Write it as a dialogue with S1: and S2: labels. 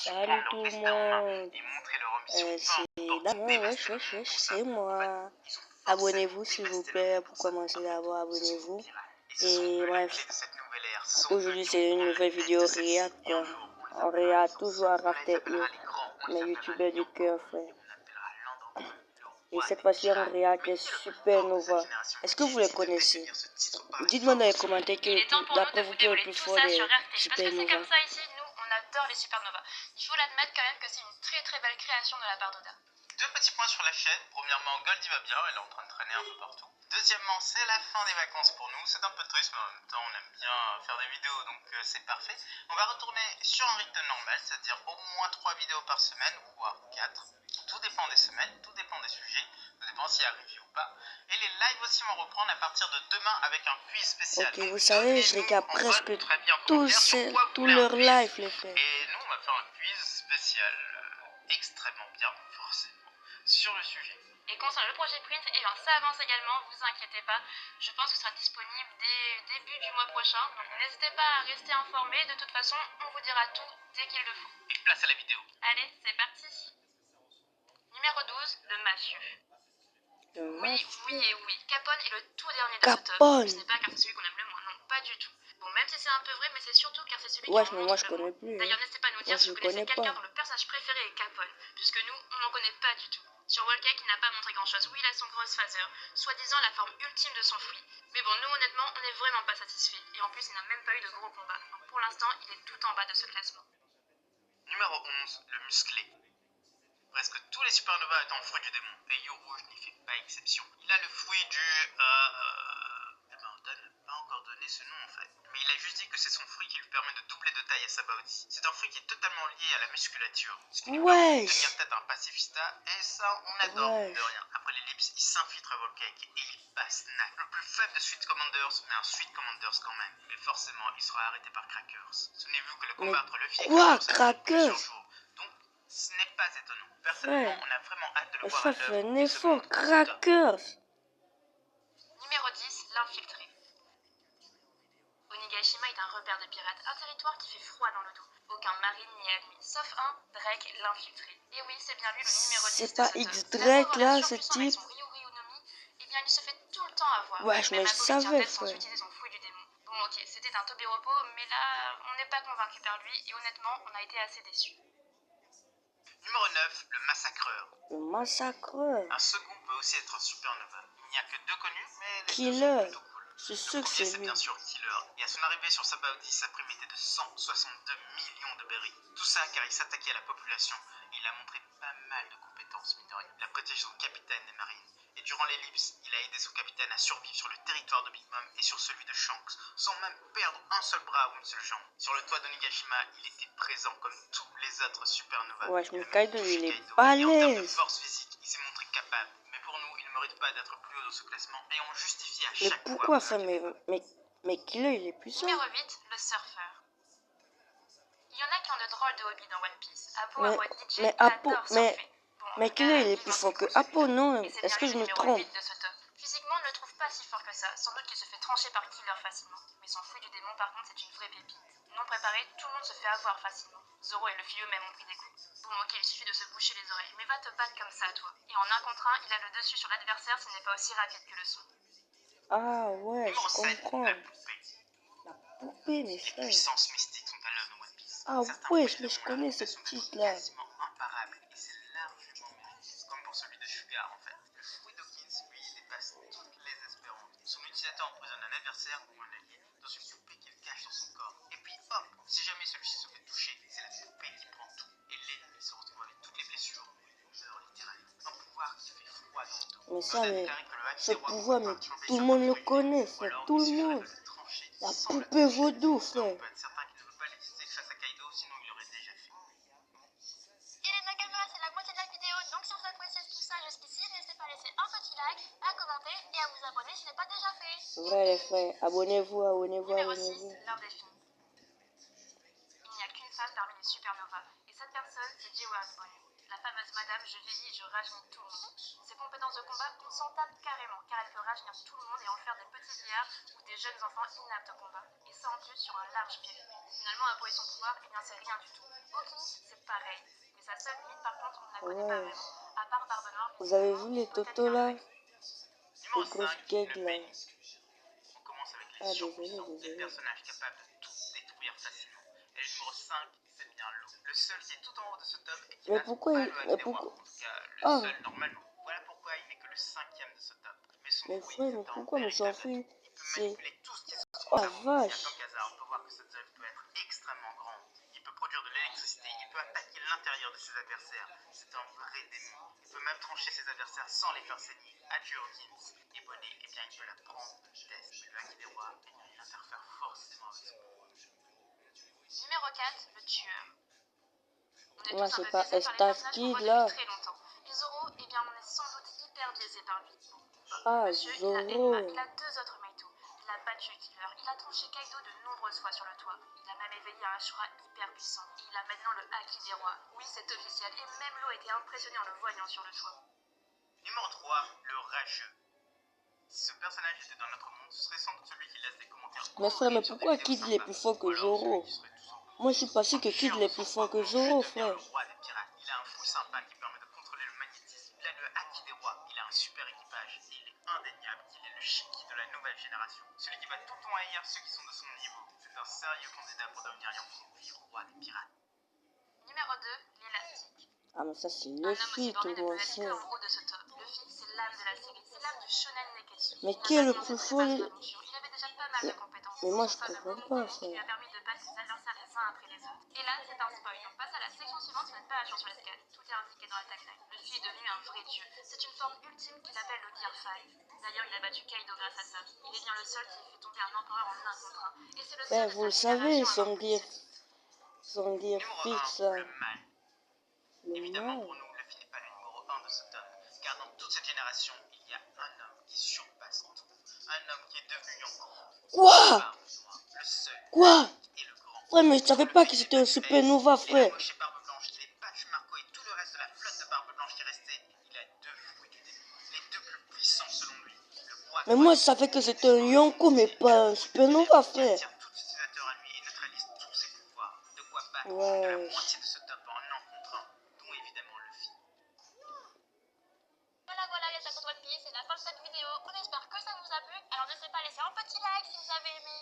S1: Salut tout le monde, c'est moi. Abonnez-vous s'il vous plaît, pour commencer d'abord, abonnez-vous. Et bref, aujourd'hui c'est une nouvelle vidéo React quoi. On regarde toujours à After Earth, mes youtubeurs du cœur frère. Et cette fois-ci on regarde les Supernova. Est-ce que vous les connaissez? Dites-moi dans les commentaires d'après vous qui est le plus fort des Supernova.
S2: On adore les supernovas. Il faut l'admettre quand même que c'est une très belle création de la part d'Oda.
S3: Deux petits points sur la chaîne. Premièrement, Goldie va bien, elle est en train de traîner un peu partout. Deuxièmement, c'est la fin des vacances pour nous. C'est un peu triste, mais en même temps, on aime bien faire des vidéos, donc c'est parfait. On va retourner sur un rythme normal, c'est-à-dire au moins 3 vidéos par semaine, voire 4. Tout dépend des semaines, tout dépend des sujets, tout dépend s'il y a review ou pas. Et les lives aussi vont reprendre à partir de demain avec un quiz spécial.
S1: Ok, vous savez, je regarde presque tous leurs lives, les frères.
S3: Et nous, on va faire un quiz spécial extrêmement bien, forcément, sur le sujet.
S2: Et concernant le projet Print, eh bien, ça avance également, vous inquiétez pas. Je pense que ce sera disponible dès début du mois prochain. Donc n'hésitez pas à rester informés. De toute façon, on vous dira tout dès qu'il le faut.
S3: Et place à la vidéo.
S2: Allez, c'est parti. Numéro 12, le mafieux. Oui, Capone est le tout dernier de ce top. Je sais pas car c'est celui qu'on aime le moins, non, pas du tout. Bon, même si c'est un peu vrai, mais c'est surtout car c'est celui qui
S1: mais
S2: montre
S1: moi je
S2: le
S1: connais
S2: moins.
S1: plus.
S2: D'ailleurs, n'hésitez pas à nous dire si vous connaissez quelqu'un dont le personnage préféré est Capone, puisque nous, on n'en connaît pas du tout. Sur Wallcake, il n'a pas montré grand chose. Oui, il a son grosse phaser, soi-disant la forme ultime de son fruit. Mais bon, nous, honnêtement, on n'est vraiment pas satisfait. Et en plus, il n'a même pas eu de gros combats. Donc pour l'instant, il est tout en bas de ce classement.
S3: Numéro 11, le musclé. Presque tous les supernovas étant fruit du démon, et Yo Rouge n'y fait pas exception. Il a le fruit du... on n'a pas encore donné ce nom en fait. Mais il a juste dit que c'est son fruit qui lui permet de doubler de taille à sa body. C'est un fruit qui est totalement lié à la musculature. Ce qui lui permet de tenir tête à un pacifista, et ça on adore de rien. Après l'ellipse, il s'infiltre à Wallcake et il passe snack. Le plus faible de Sweet Commanders, mais un Sweet Commanders quand même. Mais forcément, il sera arrêté par Crackers. Souvenez-vous que le combat entre Luffy et Crackers a duré plusieurs jours. Donc, ce n'est pas étonnant. Personnellement, on a vraiment hâte de le voir à l'œuvre.
S1: Crackers.
S2: Numéro 10, l'infiltré. Onigashima est un repère de pirates, un territoire qui fait froid dans le dos. Aucun marine n'y est admis, sauf un, Drake l'infiltré. Et oui, c'est bien lui le numéro 10
S1: C'est pas X-Drake là, ce type.
S2: Eh bien, il se fait tout le temps avoir.
S1: Ouais, mais je savais,
S2: sans utiliser son fouet du démon. Bon, ok, c'était un Tobiropo, mais là, on n'est pas convaincu par lui, et honnêtement, on a été assez déçus.
S3: Numéro 9, le massacreur.
S1: Le massacreur.
S3: Un second peut aussi être un supernova. Il n'y a que deux connus, mais les
S1: Killer.
S3: deux sont plutôt cool.
S1: C'est sûr que c'est lui.
S3: Bien sûr Killer. Et à son arrivée sur sa bounty, sa prime était de 162 millions de berries. Tout ça car il s'attaquait à la population. Et il a montré pas mal de compétences, mine de rien. Il a protégé son capitaine des marines. Et durant l'ellipse, il a aidé son capitaine à survivre sur le territoire de Big Mom et sur celui de Shanks, sans même perdre un seul bras ou une seule jambe. Sur le toit d'Onigashima, il était présent comme tous les autres supernovas.
S1: Ouais, mais Kaido, il est balèze.
S3: En termes de force physique, il s'est montré capable. Mais pour nous, il ne mérite pas d'être plus haut dans ce classement et on justifie à chaque fois.
S1: Mais pourquoi ça, mais Killer, il est puissant.
S2: Numéro 8, le surfeur. Il y en a qui ont de drôles de hobbies dans One Piece. Apo, à mode DJ, il adore surfer.
S1: Mais Killer, il est plus fort que Apo, non? Est-ce que je me trompe?
S2: Physiquement, on ne le trouve pas si fort que ça. Sans doute qu'il se fait trancher par Killer facilement. Mais son fruit du démon, par contre, c'est une vraie pépite. Non préparé, tout le monde se fait avoir facilement. Zoro et Luffy eux-mêmes ont pris des coups. Bon, ok, il suffit de se boucher les oreilles, mais va te battre comme ça, toi. Et en 1 contre 1, il a le dessus sur l'adversaire s'il n'est pas aussi rapide que le son.
S1: Ah ouais, je comprends.
S3: La
S1: poupée, mes frères.
S3: Les puissances mystiques sont à l'œuvre dans One Piece.
S1: Ah ouais, mais je connais ce titre-là.
S3: Quasiment imparable, et c'est largement mérité. Comme pour celui de Sugar, en fait. Le fruit d'Hawkins, lui, dépasse toutes les espérances. Son utilisateur emprisonne un adversaire ou un allié dans une poupée qu'il cache dans son corps. Et puis hop, si jamais celui-ci se fait toucher, c'est la poupée qui prend tout. Et l'ennemi se retrouve avec toutes les blessures. Il meurt littéralement. Un pouvoir qui fait froid dans le dos.
S1: Mais ça, mais ce pouvoir, mais tout le monde le connaît, frère. Tout le monde. La poupée vaudou, frère.
S3: On peut être certain qu'il ne veut pas l'utiliser face à Kaido, sinon il l'aurait déjà fait.
S2: Et les Nakama, c'est la moitié de la vidéo, donc si vous appréciez tout ça jusqu'ici, n'hésitez pas à laisser un petit like, à commenter et à vous abonner si ce n'est pas déjà fait.
S1: Ouais les frères, abonnez-vous, abonnez-vous,
S2: Numéro
S1: abonnez-vous.
S2: 6, l'heure des films. Il n'y a qu'une femme parmi les supernovas, et cette personne, c'est Jiwa Asbon. La fameuse madame, je vieillis, je rajeunis tout le monde. Ses compétences de combat, on s'en tape carrément, car elle peut rajeunir tout le monde et en faire des petits vieillards ou des jeunes enfants inaptes au combat. Et ça en plus sur un large périmètre. Finalement, avouer son pouvoir, eh bien c'est rien du tout. Hawkins, c'est pareil. Mais sa seule limite, par contre, on ne la connaît pas
S1: Ouais.
S2: vraiment. À part Barbe Noire,
S1: Vous avez
S2: visiblement,
S1: vu les
S2: peut-être
S1: totos là?
S3: Numéro
S1: Les grosses
S3: 5,
S1: gags
S3: le
S1: là.
S3: Béni. On commence avec les
S1: Ah,
S3: surpuissants, des
S1: désolé.
S3: personnages capables de tout détruire facilement. Et le numéro 5, c'est bien Lo, le seul qui est tout en haut de ce top et qui
S1: Mais
S3: n'a
S1: pourquoi
S3: pas
S1: il...
S3: le hack
S1: Mais
S3: des rois,
S1: pourquoi...
S3: en tout cas le
S1: Ah,
S3: seul normalement. Voilà pourquoi il n'est que le 5e de ce top. Mais son
S1: mais
S3: fruit,
S1: frère, mais
S3: c'est un
S1: pourquoi me s'en
S3: véritable
S1: fout?
S3: atout. Il peut
S1: C'est...
S3: manipuler tout ce qui se trouve
S1: Oh la
S3: avant. Tiens,
S1: vache.
S3: comme hasard, on peut voir que cette zone peut être extrêmement grande. Il peut produire de l'électricité, il peut attaquer l'intérieur de ses adversaires. C'est un vrai démon. Il peut même trancher ses adversaires sans les faire saigner. Adieu Hawkins. Et Bonnet, eh bien il peut la prendre de vitesse. Le hack des rois, eh bien il interfère forcément avec son pouvoir.
S2: Numéro 4, le tueur. On est
S1: Moi,
S2: tous un
S1: c'est
S2: peu
S1: pas
S2: biaisés par les
S1: Staff
S2: personnages qu'on
S1: Kid
S2: voit
S1: là.
S2: depuis très longtemps. Et Zoro, eh bien on est sans doute hyper biaisé par lui.
S1: Ah,
S2: Monsieur, il a Enma,
S1: Zoro.
S2: il a 2 autres Meito. Il a battu Killer, il a tranché Kaido de nombreuses fois sur le toit. Il a même éveillé un Ashura hyper puissant. Et il a maintenant le Haki des rois. Oui, c'est officiel. Et même Lo était impressionné en le voyant sur le toit.
S3: Numéro 3, le rageux. Si ce personnage était dans notre monde, ce serait sans doute celui qui laisse des commentaires
S1: Mais frère, mais
S3: horribles sur des
S1: pourquoi
S3: vidéos
S1: Kid il est
S3: sympas.
S1: plus fort que
S3: Ou alors celui
S1: Zoro?
S3: qui serait tout simplement
S1: Moi, je suis pas sûr que
S3: un
S1: Kid
S3: chieur
S1: il est
S3: de
S1: plus
S3: sang
S1: fort
S3: froid.
S1: que
S3: Non,
S1: Zoro,
S3: juste devient
S1: frère.
S3: le roi des pirates. Il a un fou sympa qui permet de contrôler le magnétisme. Il a le haki des rois. Il a un super équipage. Et il est indéniable qu'il est le Shiki de la nouvelle génération. Celui qui va tout le temps haïr ceux qui sont de son niveau. C'est un sérieux candidat pour devenir Yonko, roi des pirates.
S2: Numéro 2, l'élastique.
S1: Ah, mais ça, c'est
S2: Un homme aussi
S1: Luffy, tout
S2: borné
S1: le
S2: ne
S1: monde
S2: peut être
S1: sait.
S2: que en haut de ce top. Luffy, c'est l'âme de la série. C'est l'âme du shonen Neketsu.
S1: Mais
S2: Il n'a
S1: qui est
S2: pas
S1: le
S2: commencé
S1: plus
S2: très
S1: fort?
S2: bas sur l'aventure. Il avait déjà pas mal de compétences.
S1: Mais moi,
S2: Son
S1: je
S2: fameux
S1: comprends
S2: Gomu
S1: pas,
S2: Gomu qui lui a
S1: frère.
S2: permis de battre ses adversaires les uns après les autres. Et là, c'est un spoil. On passe à la section suivante, vous n'êtes pas à jour sur l'escale. Tout est indiqué dans la tagline. Luffy est devenu un vrai dieu. C'est une forme ultime qu'il appelle le Gear 5. D'ailleurs, il a battu Kaido grâce à ça. Il est bien le seul qui fait tomber un empereur en 1 contre 1. Et c'est le seul
S1: Ben,
S2: de
S1: vous le
S2: sa
S1: savez,
S2: génération à avoir pu se
S1: son gear
S3: Numéro
S1: fixe,
S3: 1,
S1: là.
S3: le mal.
S1: Le
S3: Évidemment,
S1: mal.
S3: pour nous, Luffy n'est pas le numéro 1 de ce top, car dans toute cette génération, il y a un homme qui surpasse tout. Un homme qui est devenu Yonko.
S1: Quoi?
S3: Barbe Noire, le seul,
S1: Quoi?
S3: et le grand.
S1: Frère, mais je savais pas que c'était un supernova,
S3: Il est
S1: frère.
S3: amoché Barbe Blanche, il est battu Marco et tout le reste de la flotte de Barbe Blanche qui restait. Il a 2 fruits du démon, les 2 plus puissants selon lui. Le roi
S1: Mais moi, je savais que c'était un Yonko, mais pas un supernova, frère.
S3: attire tous ses utilisateurs à lui et neutralise tous ses pouvoirs. De quoi battre plus de la
S1: Ouais.
S3: moitié de ce top en 1 contre 1, dont évidemment Luffy.
S2: Voilà, les amis de One Piece, c'est la fin de cette vidéo. On espère que ça vous a plu. Alors n'hésitez pas à laisser un petit like si vous avez aimé.